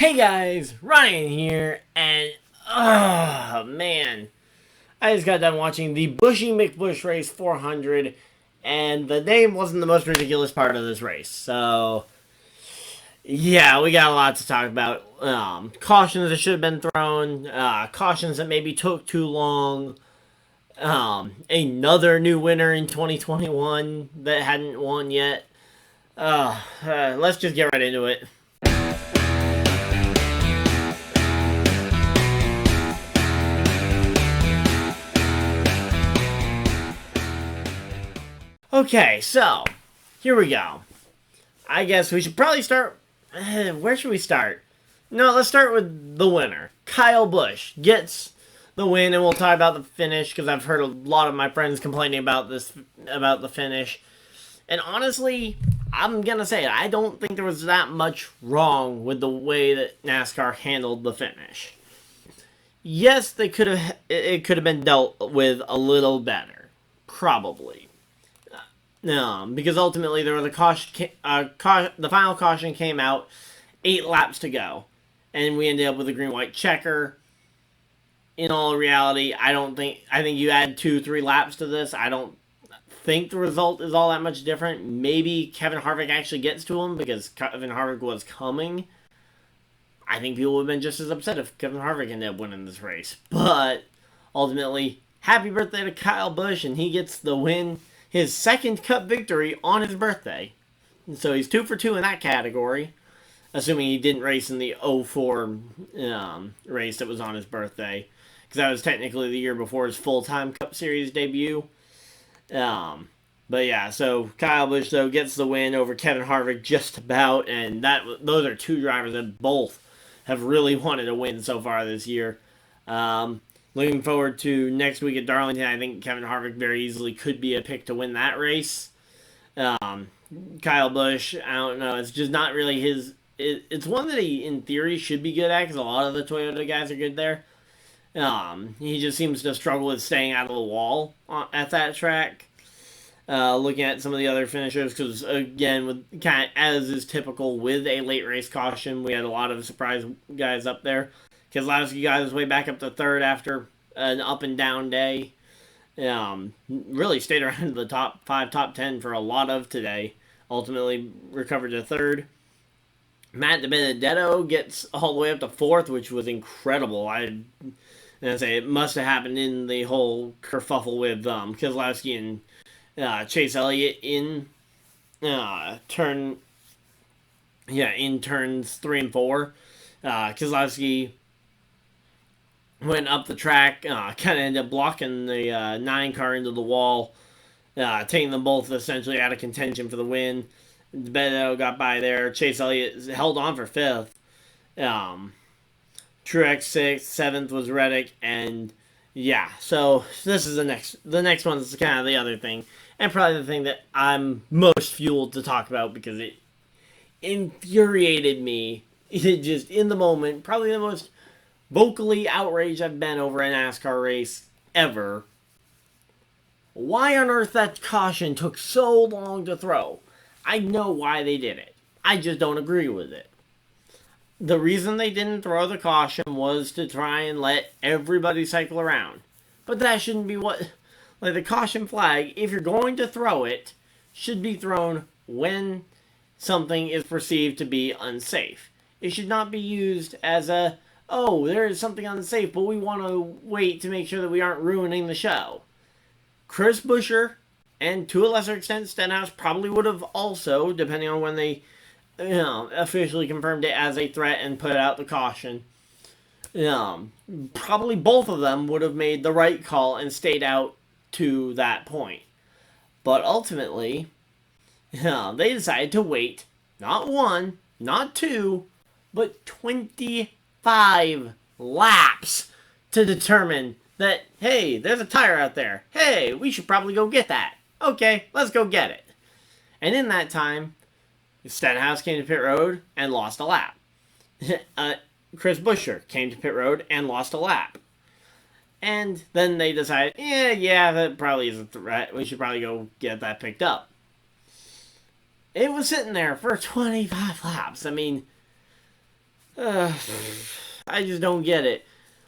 Hey guys, Ryan here, and oh man, I just got done watching the Buschy McBush Race 400, and the name wasn't the most ridiculous part of this race. So, yeah, we got a lot to talk about. Cautions that should have been thrown, cautions that maybe took too long, another new winner in 2021 that hadn't won yet. Let's just get right into it. Okay, so here we go. I guess we should probably start. Where should we start? No, let's start with the winner. Kyle Busch gets the win, and we'll talk about the finish because I've heard a lot of my friends complaining about the finish. And honestly, I'm gonna say I don't think there was that much wrong with the way that NASCAR handled the finish. Yes, it could have been dealt with a little better, probably. No, because ultimately there was the final caution came out, 8 laps to go, and we ended up with a green-white checker. In all reality, I think you add 2-3 laps to this. I don't think the result is all that much different. Maybe Kevin Harvick actually gets to him because Kevin Harvick was coming. I think people would have been just as upset if Kevin Harvick ended up winning this race. But ultimately, happy birthday to Kyle Busch, and he gets the win. His second Cup victory on his birthday. And so he's 2 for 2 in that category. Assuming he didn't race in the 04 race that was on his birthday. Because that was technically the year before his full-time Cup Series debut. But yeah, so Kyle Busch, though, gets the win over Kevin Harvick just about. And those are two drivers that both have really wanted a win so far this year. Looking forward to next week at Darlington. I think Kevin Harvick very easily could be a pick to win that race. Kyle Busch, I don't know. It's just not really his... It's one that he, in theory, should be good at because a lot of the Toyota guys are good there. He just seems to struggle with staying out of the wall at that track. Looking at some of the other finishers, because, again, with kind of, as is typical with a late race caution, we had a lot of surprise guys up there. Keselowski got his way back up to third after an up and down day. Really stayed around the top 5, top 10 for a lot of today. Ultimately recovered to third. Matt DiBenedetto gets all the way up to fourth, which was incredible. I'd say it must have happened in the whole kerfuffle with Keselowski and Chase Elliott in turns 3 and 4. Keselowski went up the track, kind of ended up blocking the 9 car into the wall, taking them both essentially out of contention for the win. Beto got by there. Chase Elliott held on for 5th. Truex 6th, 7th was Reddick, and yeah, so this is the next one is kind of the other thing, and probably the thing that I'm most fueled to talk about because it infuriated me. It just, in the moment, probably the most vocally outraged I've been over a NASCAR race ever. Why on earth that caution took so long to throw? I know why they did it. I just don't agree with it. The reason they didn't throw the caution was to try and let everybody cycle around. But that shouldn't be what... Like, the caution flag, if you're going to throw it, should be thrown when something is perceived to be unsafe. It should not be used as a, oh, there is something unsafe, but we want to wait to make sure that we aren't ruining the show. Chris Buescher, and to a lesser extent Stenhouse, probably would have also, depending on when they officially confirmed it as a threat and put out the caution, probably both of them would have made the right call and stayed out to that point. But ultimately, they decided to wait, not 1, not 2, but 25 laps to determine that, hey, there's a tire out there. Hey, we should probably go get that. Okay, let's go get it. And in that time, Stenhouse came to pit road and lost a lap. Chris Buescher came to pit road and lost a lap. And then they decided, yeah, that probably is a threat. We should probably go get that picked up. It was sitting there for 25 laps. I mean, Uh, I just don't get it.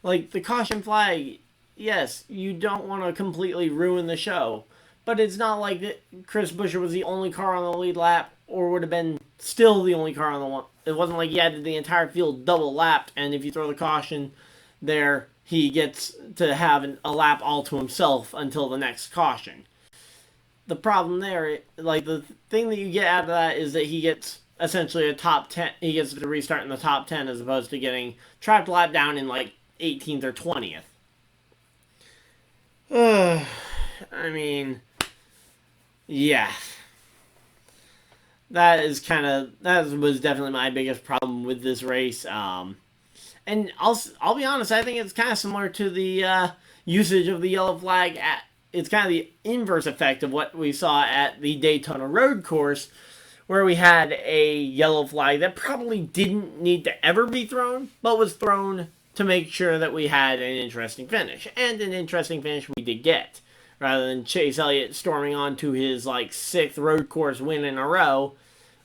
Like, the caution flag, yes, you don't want to completely ruin the show, but it's not like that Chris Buescher was the only car on the lead lap, or would have been still the only car on the one. It wasn't like he had the entire field double lapped, and if you throw the caution there, he gets to have a lap all to himself until the next caution. The problem there, like the thing that you get out of that is that he gets essentially a top 10. He gets to restart in the top 10 as opposed to getting trapped lap down in like 18th or 20th. I mean, yeah. That was definitely my biggest problem with this race. And I'll be honest, I think it's kind of similar to the usage of the yellow flag. It's kind of the inverse effect of what we saw at the Daytona Road Course, where we had a yellow flag that probably didn't need to ever be thrown, but was thrown to make sure that we had an interesting finish. And an interesting finish we did get. Rather than Chase Elliott storming on to his like 6th road course win in a row,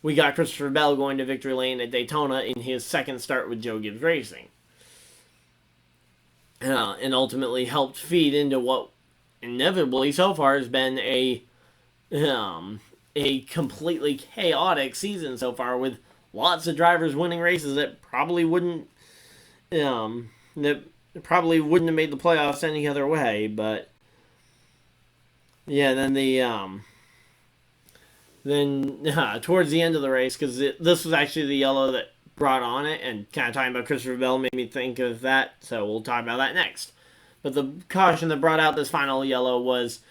we got Christopher Bell going to victory lane at Daytona in his 2nd start with Joe Gibbs Racing. And ultimately helped feed into what inevitably so far has been a completely chaotic season so far, with lots of drivers winning races that probably wouldn't have made the playoffs any other way. But yeah, towards the end of the race, because this was actually the yellow that brought on it, and kind of talking about Christopher Bell made me think of that, so we'll talk about that next. But the caution that brought out this final yellow was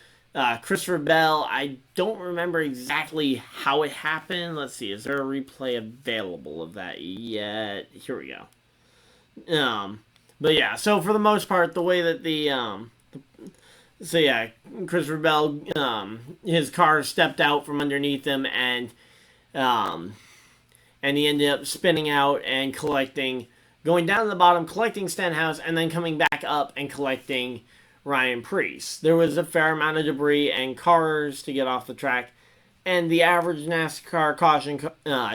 Christopher Bell. I don't remember exactly how it happened. Let's see, is there a replay available of that yet? Here we go. But yeah, so for the most part, the way that Christopher Bell, his car stepped out from underneath him, and he ended up spinning out and going down to the bottom, collecting Stenhouse, and then coming back up and collecting Ryan Preece. There was a fair amount of debris and cars to get off the track, and the average NASCAR caution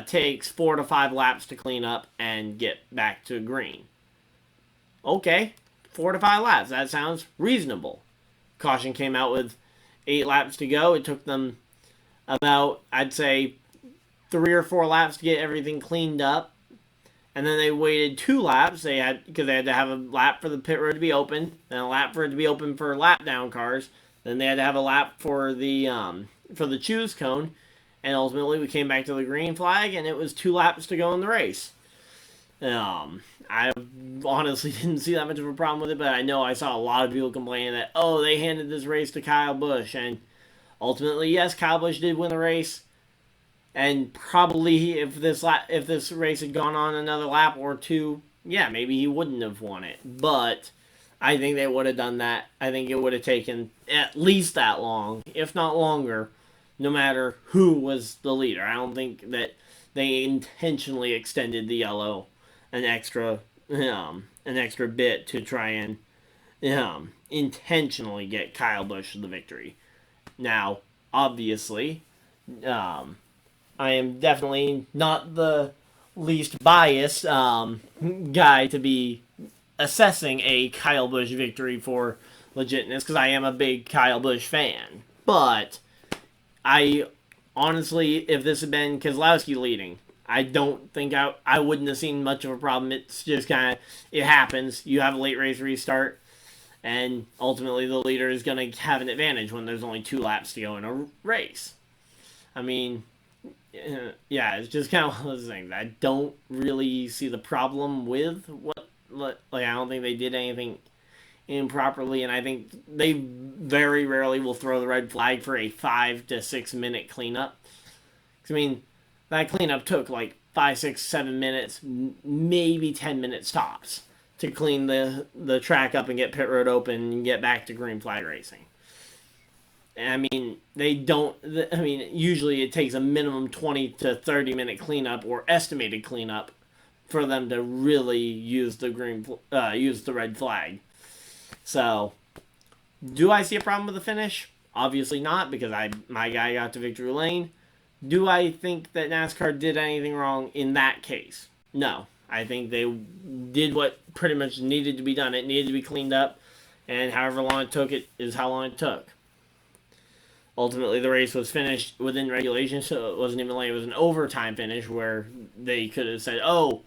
takes 4 to 5 laps to clean up and get back to green. Okay, 4 to 5 laps. That sounds reasonable. Caution came out with 8 laps to go. It took them about, I'd say, 3 or 4 laps to get everything cleaned up. And then they waited 2 laps. Because they had to have a lap for the pit road to be open, then a lap for it to be open for lap down cars. Then they had to have a lap for the choose cone. And ultimately we came back to the green flag, and it was 2 laps to go in the race. I honestly didn't see that much of a problem with it, but I know I saw a lot of people complaining that, they handed this race to Kyle Busch. And ultimately, yes, Kyle Busch did win the race. And probably if this race had gone on another lap or 2, yeah, maybe he wouldn't have won it. But I think they would have done that. I think it would have taken at least that long, if not longer, no matter who was the leader. I don't think that they intentionally extended the yellow an extra bit to try and intentionally get Kyle Busch the victory. Now, obviously, I am definitely not the least biased guy to be assessing a Kyle Busch victory for legitness, because I am a big Kyle Busch fan. But I honestly, if this had been Keselowski leading, I don't think I wouldn't have seen much of a problem. It's just kind of, it happens. You have a late race restart, and ultimately the leader is going to have an advantage when there's only 2 laps to go in a race. I mean, yeah, it's just kind of one of those things. I don't really see the problem with I don't think they did anything improperly, and I think they very rarely will throw the red flag for a 5 to 6 minute cleanup. I mean, that cleanup took like 5, 6, 7 minutes, maybe 10 minutes tops, to clean the track up and get pit road open and get back to green flag racing. I mean, usually it takes a minimum 20 to 30 minute cleanup or estimated cleanup for them to really use the red flag. So, do I see a problem with the finish? Obviously not, because my guy got to victory lane. Do I think that NASCAR did anything wrong in that case? No, I think they did what pretty much needed to be done. It needed to be cleaned up, and however long it took, it is how long it took. Ultimately, the race was finished within regulation, so it wasn't even like it was an overtime finish where they could have said, oh,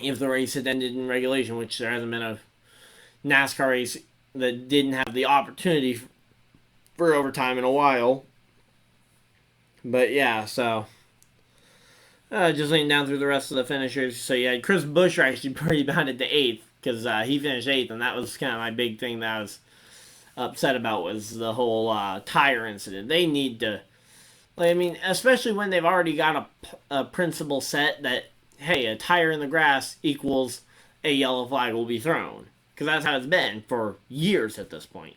if the race had ended in regulation, which there hasn't been a NASCAR race that didn't have the opportunity for overtime in a while. But yeah, so just leading down through the rest of the finishers. So you had Chris Buschy actually pretty bad at the 8th because he finished 8th, and that was kind of my big thing that I was upset about was the whole tire incident. They need to, I mean, especially when they've already got a principle set that, hey, a tire in the grass equals a yellow flag will be thrown. Because that's how it's been for years at this point.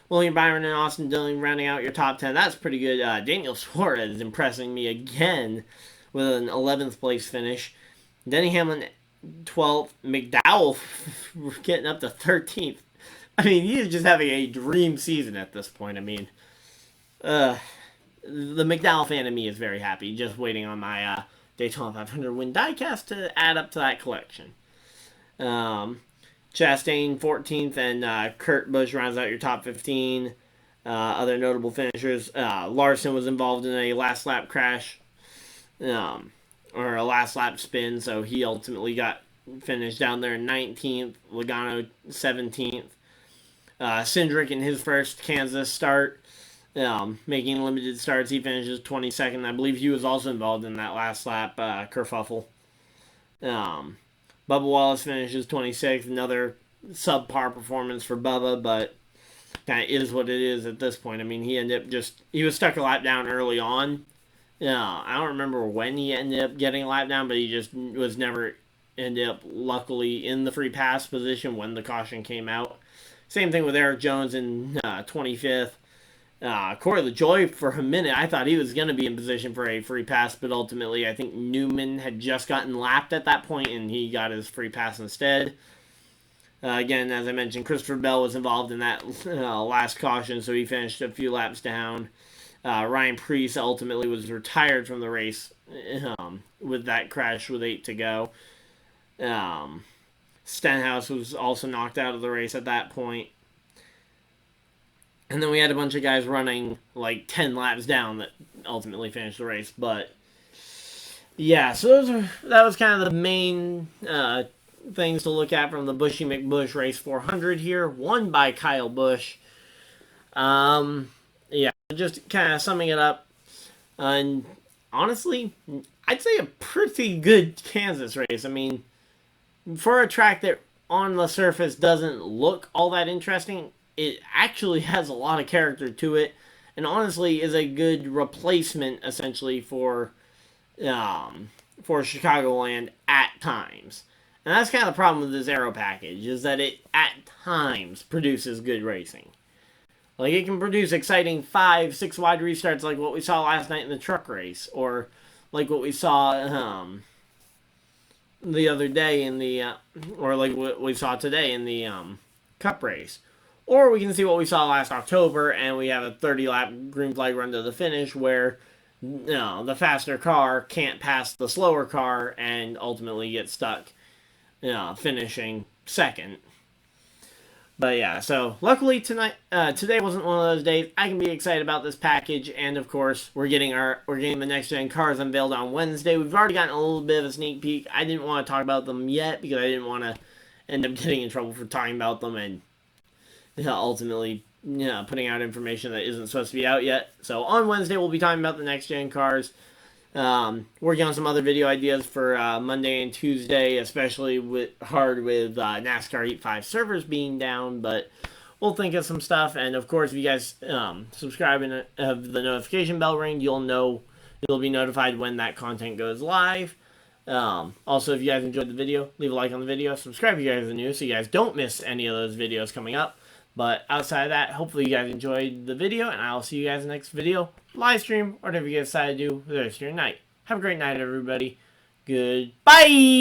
William Byron and Austin Dillon rounding out your top 10. That's pretty good. Daniel Suarez impressing me again with an 11th place finish. Denny Hamlin 12th. McDowell getting up to 13th. I mean, he's just having a dream season at this point. I mean, the McDowell fan of me is very happy. Just waiting on my Daytona 500 win diecast to add up to that collection. Chastain 14th, and Kurt Busch rounds out your top 15. Other notable finishers, Larson was involved in a last lap crash, or a last lap spin, so he ultimately got finished down there in 19th. Logano 17th. Cindric in his first Kansas start, making limited starts, he finishes 22nd. I believe he was also involved in that last lap kerfuffle. Bubba Wallace finishes 26th. Another subpar performance for Bubba, but kind of is what it is at this point. I mean, he was stuck a lap down early on. I don't remember when he ended up getting a lap down, but he just was never ended up luckily in the free pass position when the caution came out. Same thing with Eric Jones in 25th. Corey LaJoie, for a minute, I thought he was going to be in position for a free pass, but ultimately I think Newman had just gotten lapped at that point, and he got his free pass instead. Again, as I mentioned, Christopher Bell was involved in that last caution, so he finished a few laps down. Ryan Preece ultimately was retired from the race with that crash with 8 to go. Stenhouse was also knocked out of the race at that point. And then we had a bunch of guys running like 10 laps down that ultimately finished the race. But yeah, so that was kind of the main things to look at from the Buschy McBusch Race 400 here, won by Kyle Busch. Yeah, just kind of summing it up. And honestly, I'd say a pretty good Kansas race. I mean, for a track that on the surface doesn't look all that interesting, it actually has a lot of character to it, and honestly is a good replacement essentially for Chicagoland at times. And that's kind of the problem with this aero package, is that it at times produces good racing. Like, it can produce exciting 5-6 wide restarts like what we saw last night in the truck race, or like what we saw the other day in the, or like what we saw today in the Cup race. Or we can see what we saw last October, and we have a 30-lap green flag run to the finish where the faster car can't pass the slower car and ultimately get stuck finishing second. But yeah, so luckily today wasn't one of those days. I can be excited about this package, and of course we're getting the next gen cars unveiled on Wednesday. We've already gotten a little bit of a sneak peek. I didn't want to talk about them yet because I didn't want to end up getting in trouble for talking about them and ultimately putting out information that isn't supposed to be out yet. So on Wednesday we'll be talking about the next gen cars. Working on some other video ideas for Monday and Tuesday, especially with NASCAR Heat 5 servers being down, but we'll think of some stuff. And of course, if you guys subscribe and have the notification bell ring, you'll be notified when that content goes live. Also, if you guys enjoyed the video, leave a like on the video, subscribe if you guys are new so you guys don't miss any of those videos coming up. But outside of that, hopefully you guys enjoyed the video, and I'll see you guys in the next video, live stream, or whatever you guys decide to do for the rest of your night. Have a great night, everybody. Goodbye!